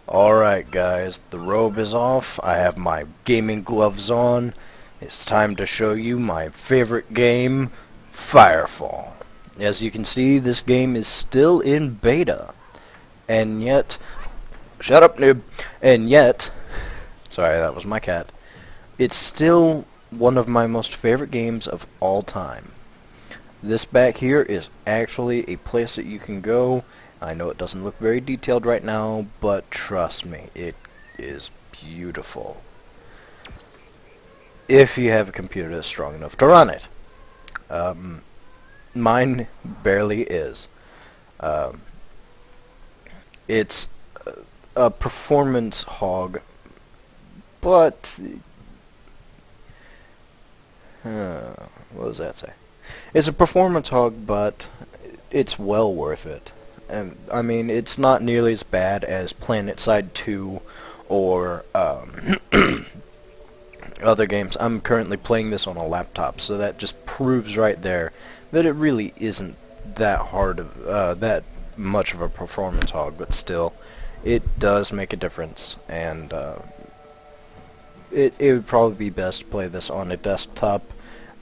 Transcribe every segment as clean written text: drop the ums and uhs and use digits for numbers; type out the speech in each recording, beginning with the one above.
Alright guys, the robe is off, I have my gaming gloves on. It's time to show you my favorite game, Firefall. As you can see, this game is still in beta. And yet... Shut up, noob! And yet... Sorry, that was my cat. It's still one of my most favorite games of all time. This back here is actually a place that you can go. I know it doesn't look very detailed right now, but trust me, it is beautiful. If you have a computer that's strong enough to run it. Mine barely is. It's a performance hog, but... what does that say? It's a performance hog, but it's well worth it. And I mean, it's not nearly as bad as PlanetSide 2 or other games. I'm currently playing this on a laptop, so that just proves right there that it really isn't that hard of that much of a performance hog, but still, it does make a difference. And it would probably be best to play this on a desktop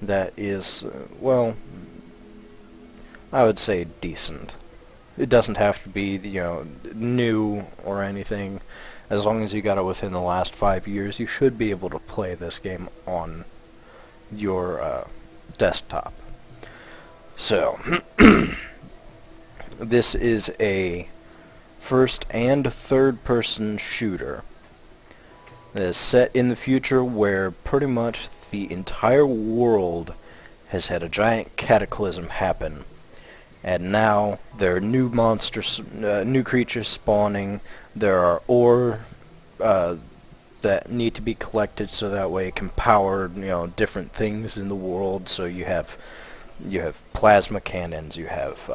that is, well, I would say decent. It doesn't have to be, new or anything. As long as you got it within the last 5 years, you should be able to play this game on your desktop. So, this is a first and third person shooter that is set in the future where pretty much the entire world has had a giant cataclysm happen. And now there are new monsters, new creatures spawning. There are ore that need to be collected so that way it can power, different things in the world. So you have plasma cannons. You have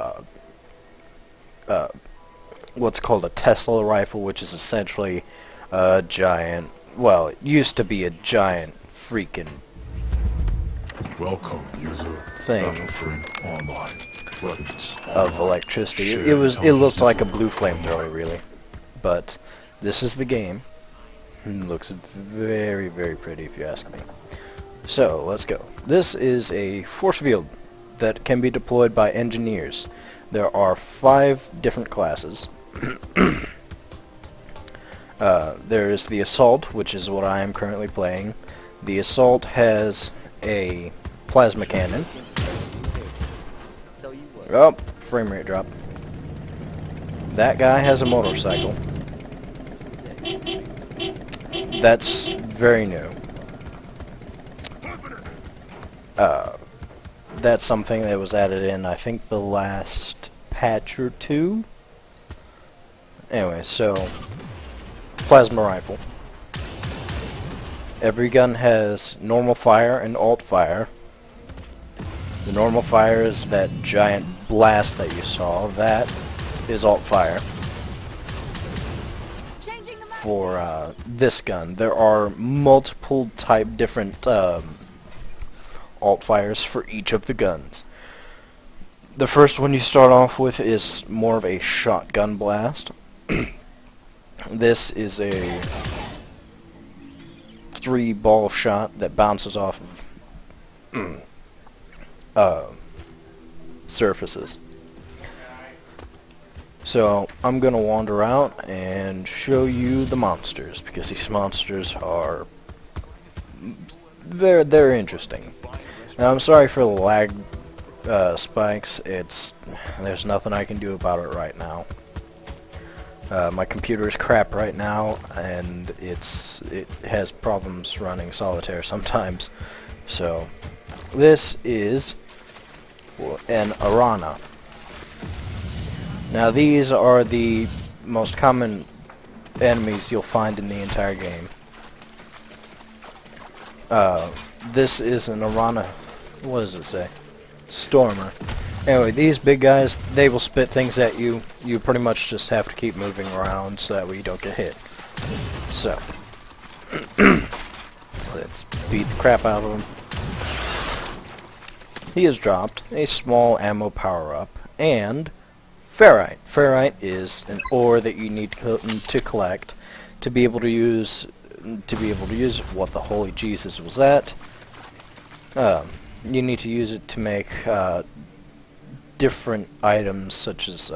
what's called a Tesla rifle, which is essentially a giant. Well, it used to be a giant freaking welcome user thing online. Of electricity. It looked like a blue flamethrower, really. But this is the game. It looks very, very pretty, if you ask me. So, let's go. This is a force field that can be deployed by engineers. There are 5 different classes. There is the Assault, which is what I am currently playing. The Assault has a plasma cannon. Oh, frame rate drop. That guy has a motorcycle. That's very new. That's something that was added in, I think, the last patch or 2. Anyway, so plasma rifle. Every gun has normal fire and alt fire. The normal fire is that giant blast that you saw. That is alt fire. For this gun, there are multiple different alt fires for each of the guns. The first one you start off with is more of a shotgun blast. This is a 3-ball shot that bounces off of surfaces. So I'm gonna wander out and show you the monsters, because these monsters are they're interesting. Now I'm sorry for the lag spikes. There's nothing I can do about it right now. My computer is crap right now, and it has problems running solitaire sometimes. So this is an Arana. Now these are the most common enemies you'll find in the entire game. This is an Arana. What does it say? Stormer. Anyway, these big guys, they will spit things at you. You pretty much just have to keep moving around so that way you don't get hit. So, let's beat the crap out of him. He has dropped a small ammo power-up and ferrite. Ferrite is an ore that you need to collect to be able to use. What the holy Jesus was that? You need to use it to make different items, such as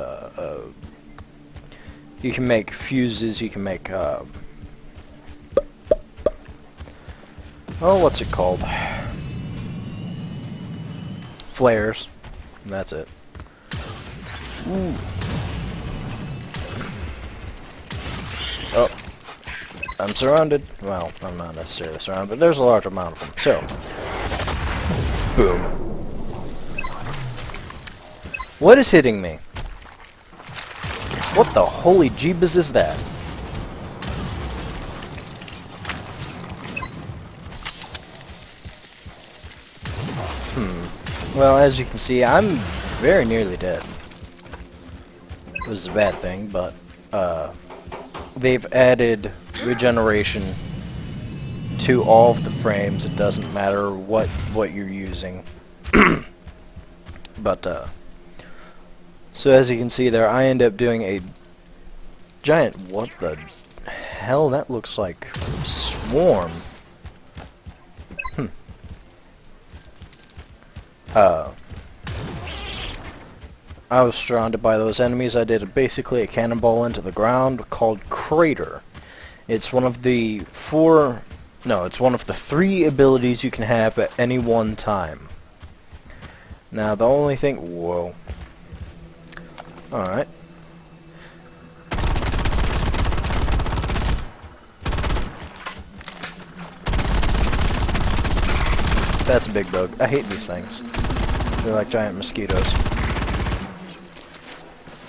you can make fuses. You can make what's it called? Flares. And that's it. Ooh. Oh. I'm surrounded. Well, I'm not necessarily surrounded, but there's a large amount of them. So, boom. What is hitting me? What the holy jeebus is that? Well, as you can see, I'm very nearly dead. This is a bad thing, but they've added regeneration to all of the frames. It doesn't matter what you're using. But so as you can see there, I end up doing a giant. What the hell? That looks like a swarm. I was surrounded by those enemies. I did basically a cannonball into the ground called Crater. It's one of the it's one of the 3 abilities you can have at any one time. Now the only thing, whoa. Alright. That's a big bug. I hate these things. They're like giant mosquitoes.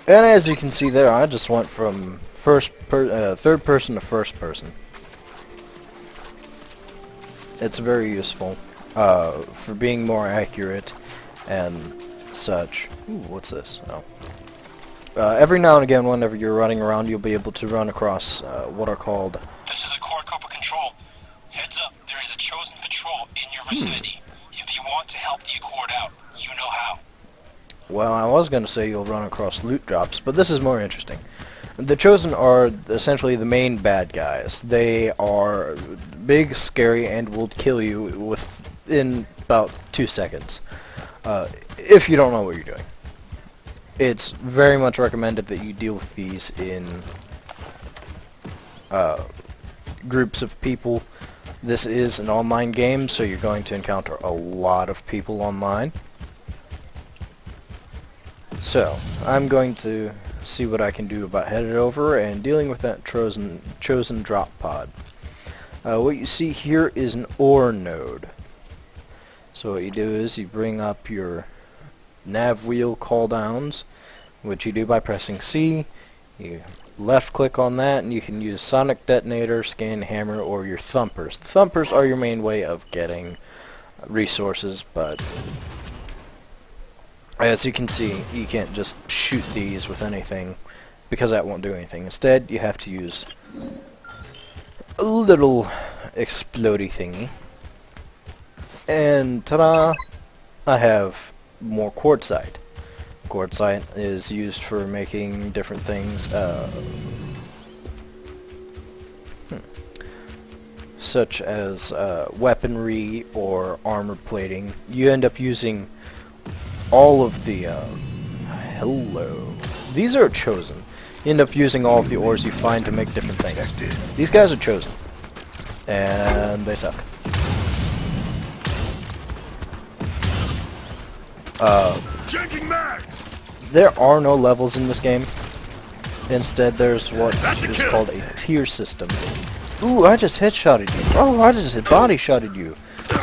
And as you can see there, I just went from third person to first person. It's very useful for being more accurate and such. Ooh, what's this? Oh. Every now and again, whenever you're running around, you'll be able to run across what are called... This is a core Copa control. Heads up, there is a chosen patrol in your vicinity. If you want to help the Accord out, you know how. Well, I was going to say you'll run across loot drops, but this is more interesting. The Chosen are essentially the main bad guys. They are big, scary, and will kill you within about 2 seconds. If you don't know what you're doing. It's very much recommended that you deal with these in groups of people. This is an online game, so you're going to encounter a lot of people online. So, I'm going to see what I can do about headed over and dealing with that chosen drop pod. What you see here is an ore node. So what you do is you bring up your nav wheel call downs, which you do by pressing C. You left click on that and you can use sonic detonator, scan hammer, or your thumpers. The thumpers are your main way of getting resources, but as you can see, you can't just shoot these with anything because that won't do anything. Instead, you have to use a little explodey thingy. And ta-da! I have more quartzite. Quartzite is used for making different things, such as weaponry or armor plating. You end up using all of the hello. These are chosen. You end up using all of the ores you find to make different things. These guys are chosen, and they suck. There are no levels in this game. Instead, there's what is called a tier system. Ooh, I just headshotted you. Oh, I just body shotted you.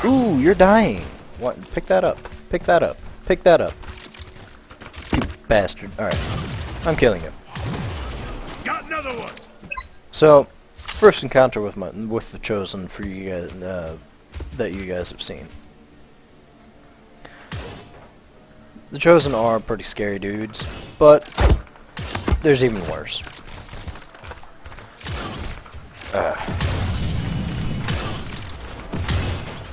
Ooh, you're dying. What? Pick that up. Pick that up. Pick that up. You bastard. Alright. I'm killing you. Got another one. So, first encounter with the Chosen for you guys, that you guys have seen. The Chosen are pretty scary dudes, but there's even worse.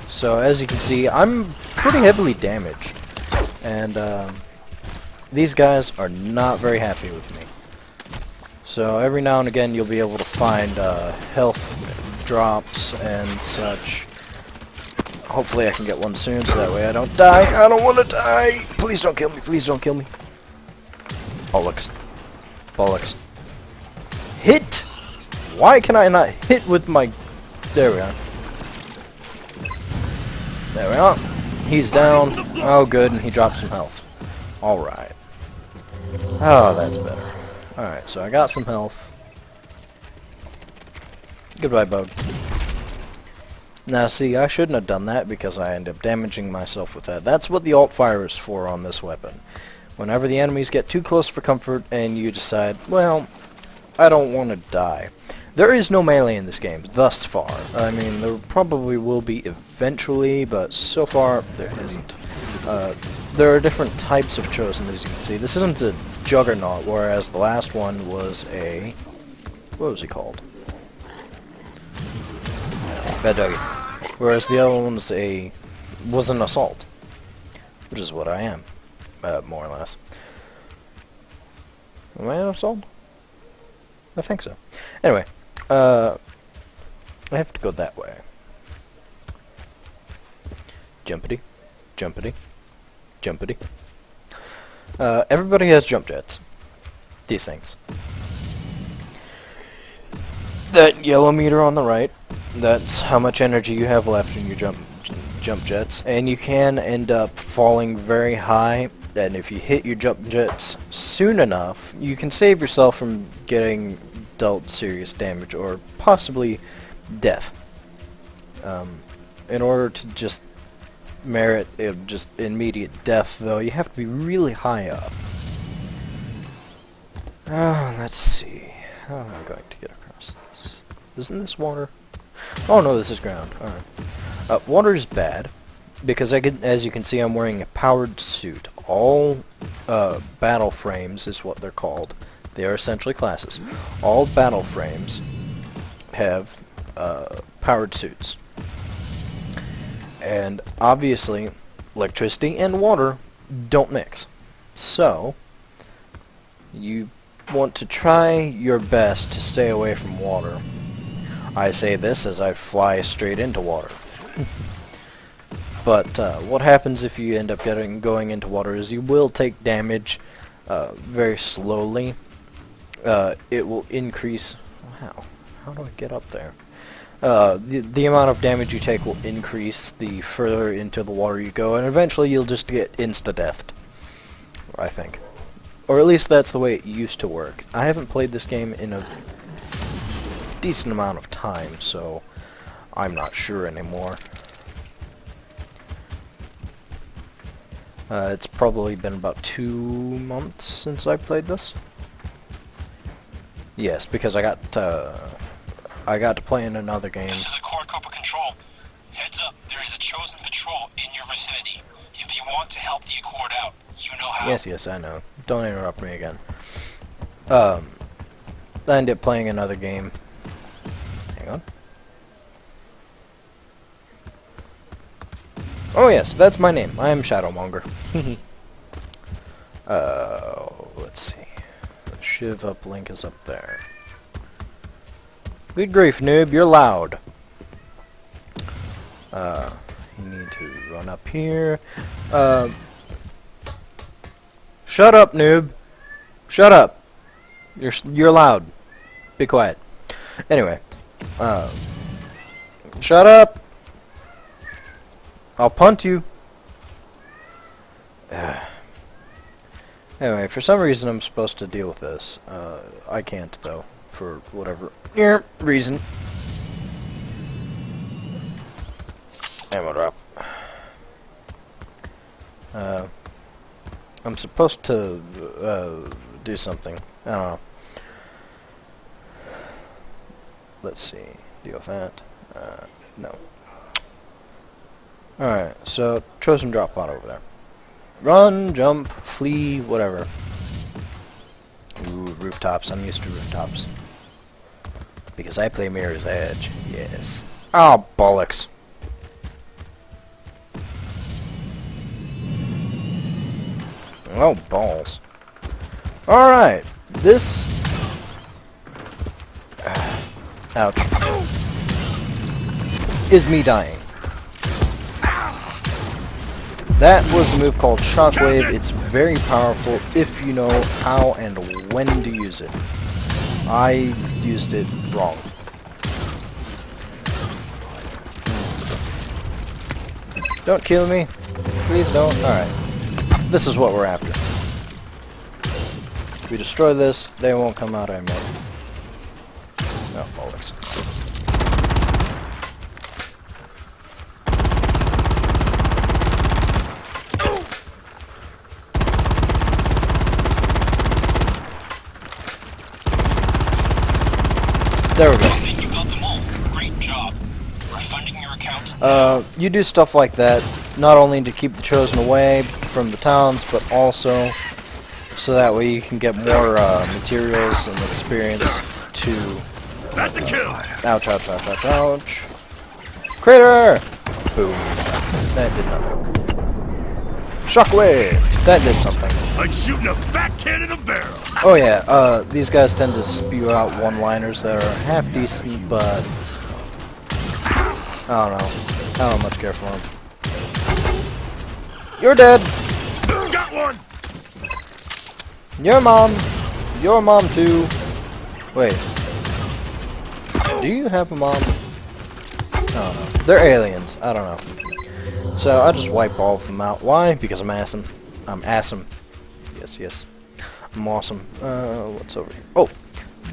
So as you can see, I'm pretty heavily damaged, and these guys are not very happy with me. So every now and again you'll be able to find health drops and such. Hopefully I can get one soon so that way I don't die. I don't want to die! Please don't kill me, please don't kill me. Bollocks. Bollocks. Hit! Why can I not hit with my... There we are. There we are. He's down. Oh good, and he dropped some health. Alright. Oh, that's better. Alright, so I got some health. Goodbye, bug. Now see, I shouldn't have done that because I ended up damaging myself with that. That's what the alt fire is for on this weapon. Whenever the enemies get too close for comfort and you decide, well, I don't want to die. There is no melee in this game, thus far. I mean, there probably will be eventually, but so far, there isn't. There are different types of Chosen, as you can see. This isn't a Juggernaut, whereas the last one was a... What was he called? Bad Doggy. Whereas the other one was an Assault. Which is what I am. More or less. Am I an Assault? I think so. Anyway, I have to go that way. Jumpity, jumpity, jumpity. Everybody has jump jets. These things. That yellow meter on the right, that's how much energy you have left in your jump jets. And you can end up falling very high, and if you hit your jump jets soon enough, you can save yourself from getting dealt serious damage or possibly death. In order to just merit just immediate death, though, you have to be really high up. Let's see. How am I going to get across this? Isn't this water? Oh no, this is ground. Alright. Water is bad because as you can see, I'm wearing a powered suit. All battle frames is what they're called. They are essentially classes. All battle frames have powered suits. And obviously, electricity and water don't mix. So, you want to try your best to stay away from water. I say this as I fly straight into water. But what happens if you end up going into water is you will take damage very slowly. It will increase... Wow. How do I get up there? The amount of damage you take will increase the further into the water you go, and eventually you'll just get insta-deathed, I think. Or at least that's the way it used to work. I haven't played this game in a decent amount of time, so I'm not sure anymore. It's probably been about 2 months since I played this. Yes, because I got to play in another game. This is a Core Corporate Control. Heads up, there is a Chosen patrol in your vicinity. If you want to help the Accord out, you know how. Yes, I know. Don't interrupt me again. I ended up playing another game. Hang on. Oh yes, that's my name. I am Shadowmonger. Let's see. The Shiv uplink is up there. Good grief, noob, you're loud. You need to run up here. Shut up, noob. Shut up. You're loud. Be quiet. Anyway, shut up. I'll punt you. Anyway, for some reason I'm supposed to deal with this. I can't though, for whatever reason. Ammo drop. I'm supposed to do something. I don't know. Let's see. Deal with that. No. Alright, so Chosen drop pod over there. Run, jump, flee, whatever. Ooh, rooftops. I'm used to rooftops. Because I play Mirror's Edge. Yes. Oh, bollocks. Oh, balls. Alright, this... ouch. Is me dying. That was a move called Shockwave. It's very powerful if you know how and when to use it. I used it wrong. Don't kill me. Please don't. Alright. This is what we're after. If we destroy this, they won't come out anymore. No, bollocks. There we go. You got them all. Great job. We're funding your account. You do stuff like that, not only to keep the Chosen away from the towns, but also so that way you can get more materials and experience to... That's a kill! Ouch, ouch, ouch, ouch, ouch. Crater! Boom. That did nothing. Shockwave! That did something. Like shooting a fat kid in a barrel! Oh yeah, these guys tend to spew out one-liners that are half decent, but... I don't know. I don't much care for them. You're dead! Got one! Your mom! Your mom too! Wait. Do you have a mom? I don't know. They're aliens. I don't know. So I just wipe all of them out. Why? Because I'm awesome. I'm awesome. Yes, yes. I'm awesome. What's over here? Oh!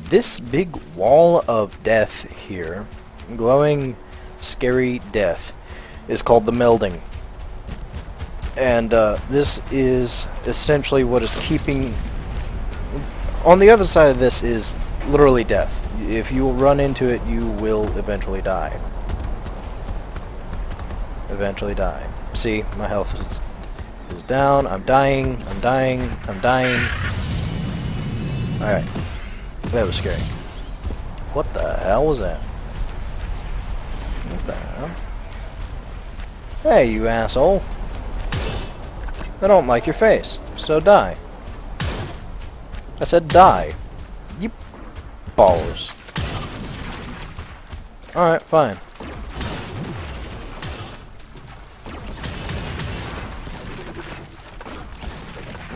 This big wall of death here, glowing, scary death, is called the melding. And this is essentially what is keeping... On the other side of this is literally death. If you run into it, you will eventually die. Eventually die. See, my health is down. I'm dying. I'm dying. I'm dying. Alright. That was scary. What the hell was that? What the hell? Hey, you asshole. I don't like your face, so die. I said die. You ballers. Alright, fine.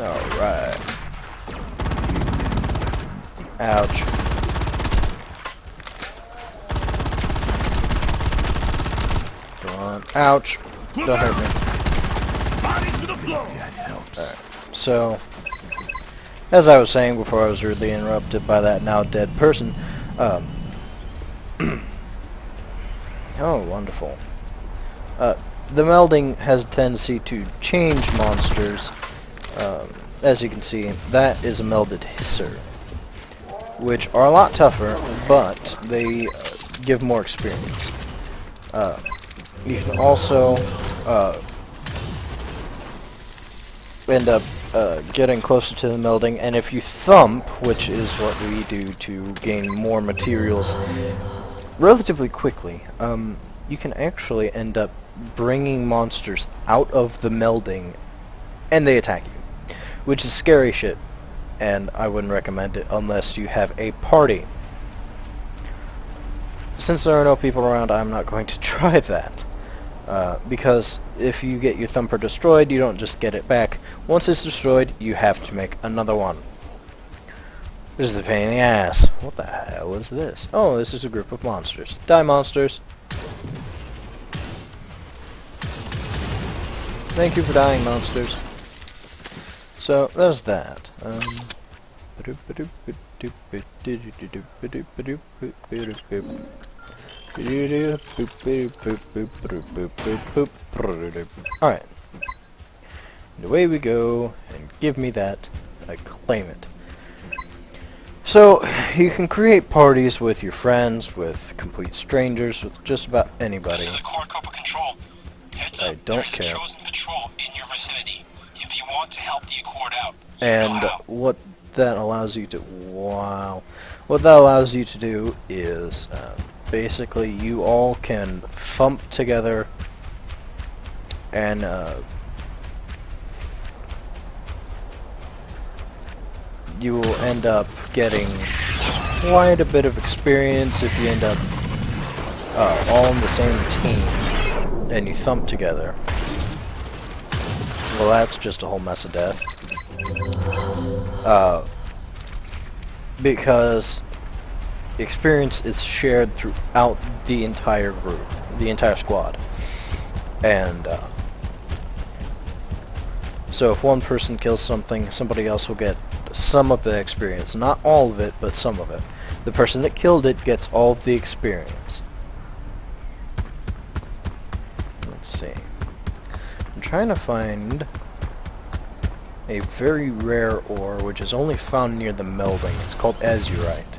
Alright. Ouch. Go on. Ouch. Don't hurt me. Body to the floor! Alright. So, as I was saying before I was rudely interrupted by that now dead person, oh, wonderful. The melding has a tendency to change monsters. As you can see, that is a melded hisser, which are a lot tougher, but they give more experience. You can also end up getting closer to the melding, and if you thump, which is what we do to gain more materials relatively quickly, you can actually end up bringing monsters out of the melding and they attack you, which is scary shit, and I wouldn't recommend it unless you have a party. Since there are no people around, I'm not going to try that. Because if you get your thumper destroyed, you don't just get it back. Once it's destroyed, you have to make another one. This is a pain in the ass. What the hell is this? Oh, this is a group of monsters. Die, monsters. Thank you for dying, monsters. So, there's that. Alright. And away we go, and give me that. I claim it. So, you can create parties with your friends, with complete strangers, with just about anybody. This is Accord Corporate Control. Heads I up, don't there is care. a chosen patrol in your vicinity. If you want to help the Accord out, you And know how. what that allows you to... Wow. What that allows you to do is... basically, you all can thump together and you will end up getting quite a bit of experience if you end up all on the same team and you thump together. Well, that's just a whole mess of death. Because experience is shared throughout the entire group, the entire squad. And so if one person kills something, somebody else will get some of the experience. Not all of it, but some of it. The person that killed it gets all of the experience. Let's see. I'm trying to find a very rare ore, which is only found near the melding. It's called azurite.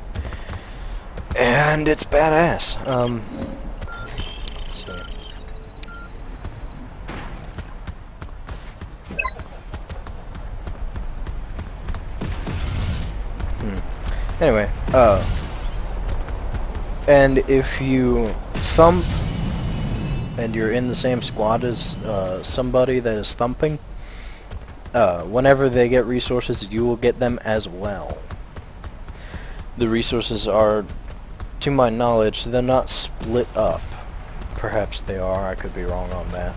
And it's badass. Let's see. Anyway, and if you thump and you're in the same squad as somebody that is thumping, whenever they get resources, you will get them as well. The resources are, to my knowledge, they're not split up. Perhaps they are, I could be wrong on that.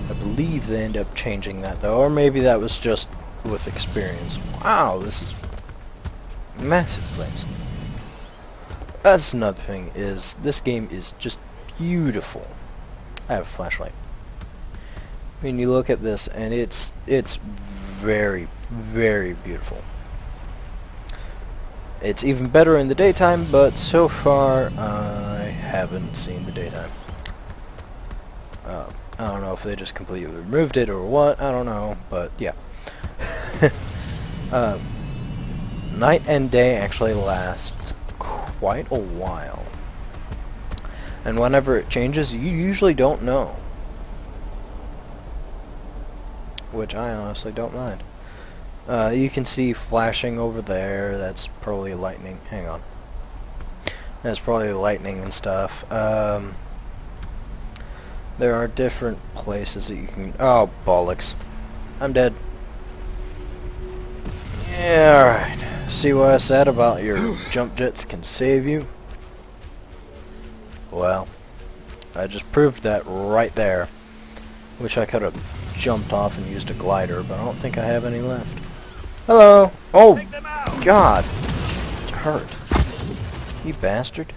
I believe they end up changing that though, or maybe that was just with experience. Wow, this is a massive place. That's another thing, is this game is just beautiful. I have a flashlight. I mean, you look at this and it's very, very beautiful. It's even better in the daytime, but so far I haven't seen the daytime. I don't know if they just completely removed it or what, I don't know, but yeah. Night and day actually lasts quite a while. And whenever it changes, you usually don't know. Which I honestly don't mind. You can see flashing over there, that's probably lightning. Hang on. That's probably lightning and stuff. There are different places that you can... Oh, bollocks. I'm dead. Yeah, alright. See what I said about your jump jets can save you? Well, I just proved that right there. Wish I could have jumped off and used a glider, but I don't think I have any left. Hello! Oh, God! It hurt. You bastard.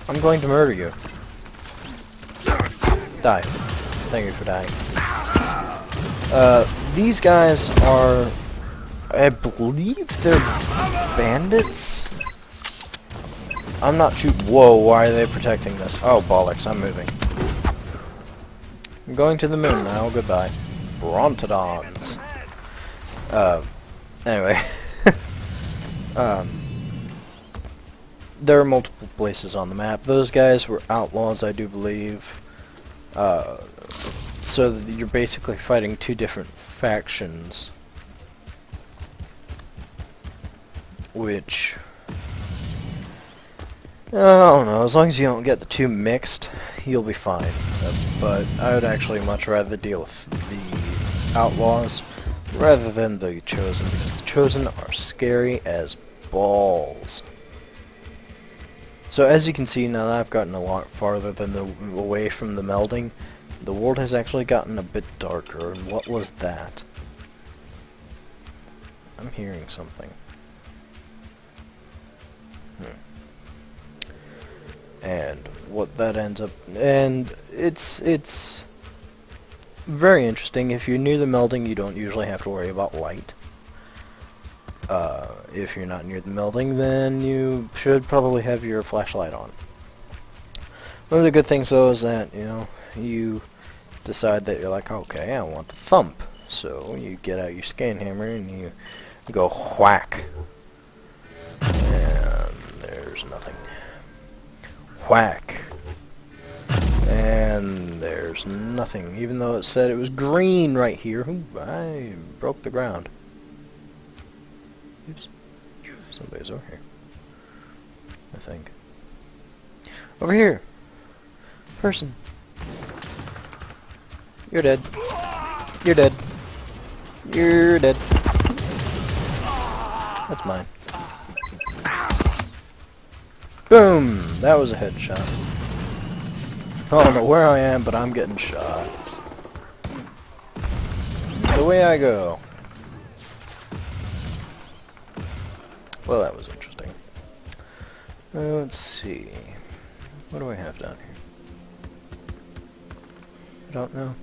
I'm going to murder you. Die. Thank you for dying. These guys are... I believe they're bandits? I'm not too... Whoa, why are they protecting this? Oh, bollocks, I'm moving. I'm going to the moon now, goodbye. Brontodons. Anyway. There are multiple places on the map. Those guys were outlaws, I do believe. So you're basically fighting two different factions. Which... I don't know, as long as you don't get the two mixed, you'll be fine. But I would actually much rather deal with the outlaws rather than the chosen, because the chosen are scary as balls. So as you can see, now that I've gotten a lot farther than away from the melding, the world has actually gotten a bit darker. And what was that? I'm hearing something. And what that ends up, and it's very interesting. If you're near the melding, you don't usually have to worry about light. If you're not near the melding, then you should probably have your flashlight on. One of the good things though is that, you know, you decide that you're like, okay, I want to thump. So you get out your scan hammer and you go whack. And there's nothing. Whack. And there's nothing, even though it said it was green right here. Ooh, I broke the ground. Oops. Somebody's over here, I think. Over here! Person! You're dead. You're dead. You're dead. That's mine. Boom! That was a headshot. I don't know where I am, but I'm getting shot. Away I go. Well, that was interesting. Let's see. What do I have down here? I don't know.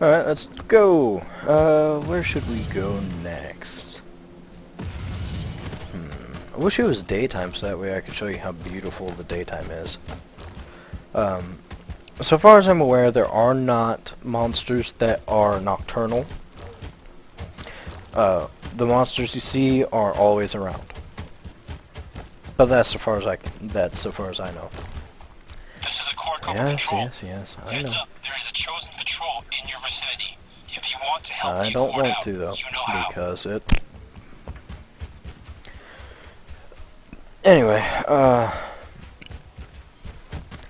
Alright, let's go. Where should we go next? I wish it was daytime so that way I could show you how beautiful the daytime is. So far as I'm aware, there are not monsters that are nocturnal. The monsters you see are always around. But that's so far as I know. This is a core code Yes, control. yes, I Heads know. up, there is a chosen patrol in your vicinity. If you want to help I the don't Accord want out, to though, you know how. because it. Anyway,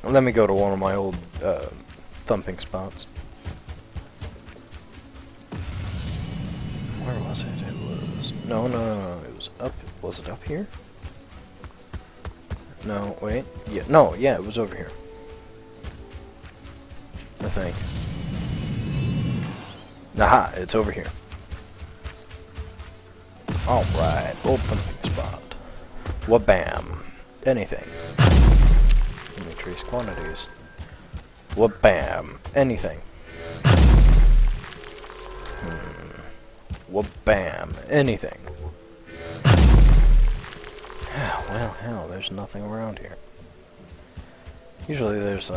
let me go to one of my old thumping spots. Where was it? It was no. It was up. Was it up here? No, wait. Yeah, no, yeah, it was over here. I think. Aha, it's over here. Alright, old thumping spot. Wabam. Anything. Increase quantities. Wabam. Anything. Wabam. Anything. Well, hell, there's nothing around here. Usually there's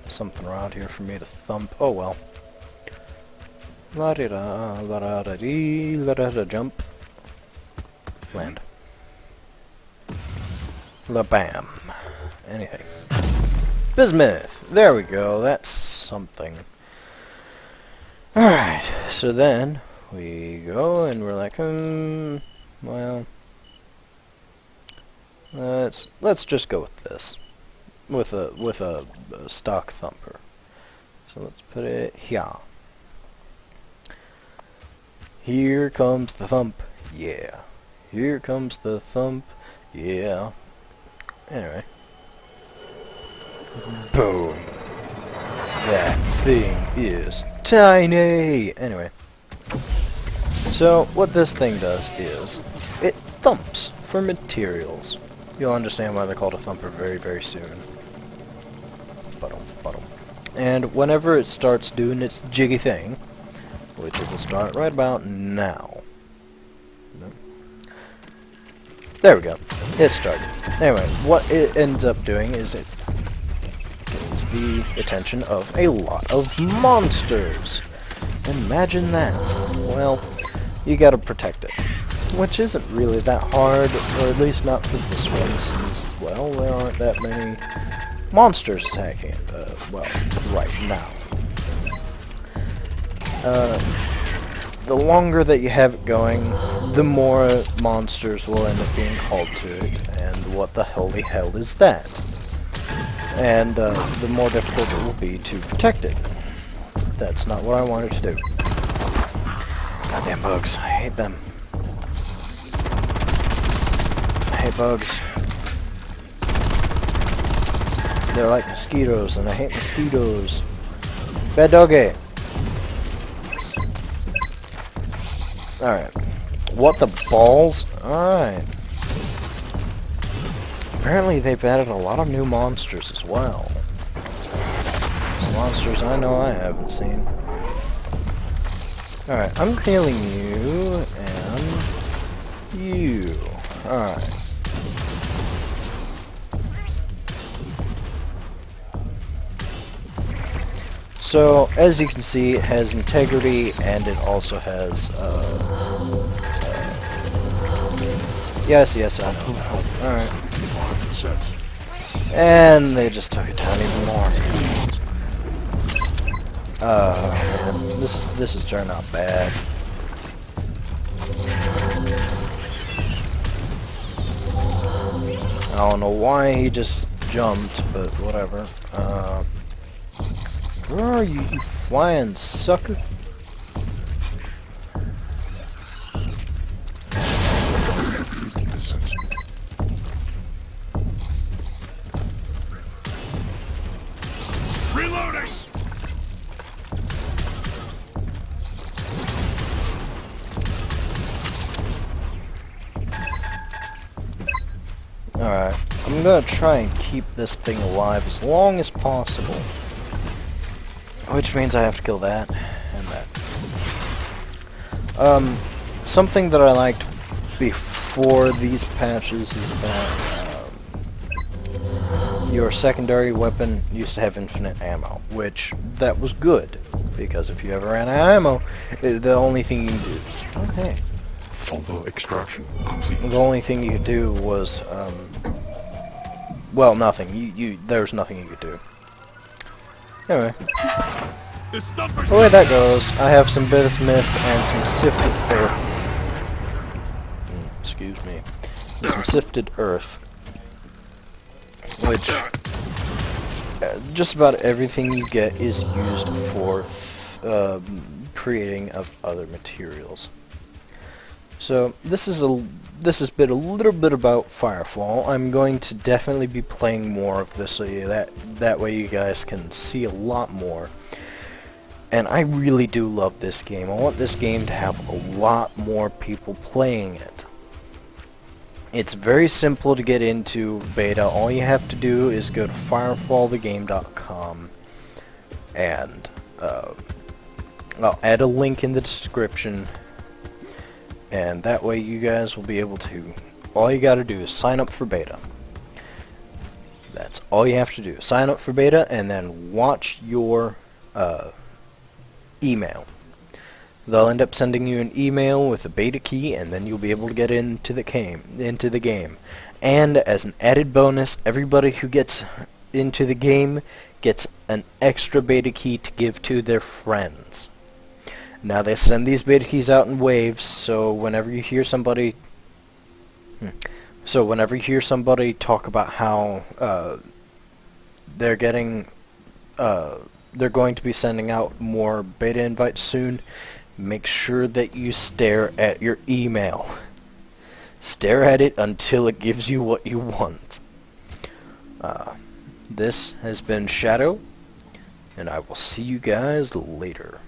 something around here for me to thump. Oh well. La-di-da, la-da-da-dee, la-da-da, jump. Land. La-bam. Anything. Bismuth! There we go, that's something. Alright, so then we go and we're like, well, let's just go with this. With a stock thumper. So let's put it here. Here comes the thump, yeah. Here comes the thump, yeah. Anyway. Boom. That thing is tiny! Anyway. So, what this thing does is, it thumps for materials. You'll understand why they're called a thumper very, very soon. Bottom. And whenever it starts doing its jiggy thing, which it will start right about now. There we go. It started. Anyway, what it ends up doing is it gains the attention of a lot of monsters. Imagine that. Well, you gotta protect it. Which isn't really that hard, or at least not for this one, since, well, there aren't that many monsters attacking it, well, right now. The longer that you have it going, the more monsters will end up being called to it, and what the holy hell is that? And the more difficult it will be to protect it. That's not what I wanted to do. Goddamn bugs, I hate them. I hate bugs. They're like mosquitoes, and I hate mosquitoes. Bad doggy. Alright. What the balls? Alright. Apparently they've added a lot of new monsters as well. Some monsters I know I haven't seen. Alright, I'm killing you, and you. Alright. So, as you can see, it has integrity, and it also has, yes, I know. Alright. And they just took it down even more. Man, this is turning out bad. I don't know why he just jumped, but whatever. Where are you, you flying sucker? Alright, I'm gonna try and keep this thing alive as long as possible. Which means I have to kill that and that. Something that I liked before these patches is that your secondary weapon used to have infinite ammo, which that was good, because if you ever ran out of ammo, the only thing you can do... Oh, hey. Follow extraction complete. The only thing you could do was, well, nothing. There's nothing you could do. Anyway. This stumper's The way that goes, I have some bismuth and some sifted earth. Excuse me. And some sifted earth. Which, just about everything you get is used for creating of other materials. So this has been a little bit about Firefall. I'm going to definitely be playing more of this, so that way you guys can see a lot more. And I really do love this game. I want this game to have a lot more people playing it. It's very simple to get into beta. All you have to do is go to firefallthegame.com, and I'll add a link in the description. And that way you guys will be able to, all you gotta do is sign up for beta. That's all you have to do. Sign up for beta and then watch your email. They'll end up sending you an email with a beta key, and then you'll be able to get into the game. And as an added bonus, everybody who gets into the game gets an extra beta key to give to their friends. Now they send these beta keys out in waves, so whenever you hear somebody talk about how they're going to be sending out more beta invites soon, make sure that you stare at your email. Stare at it until it gives you what you want. This has been Shadow, and I will see you guys later.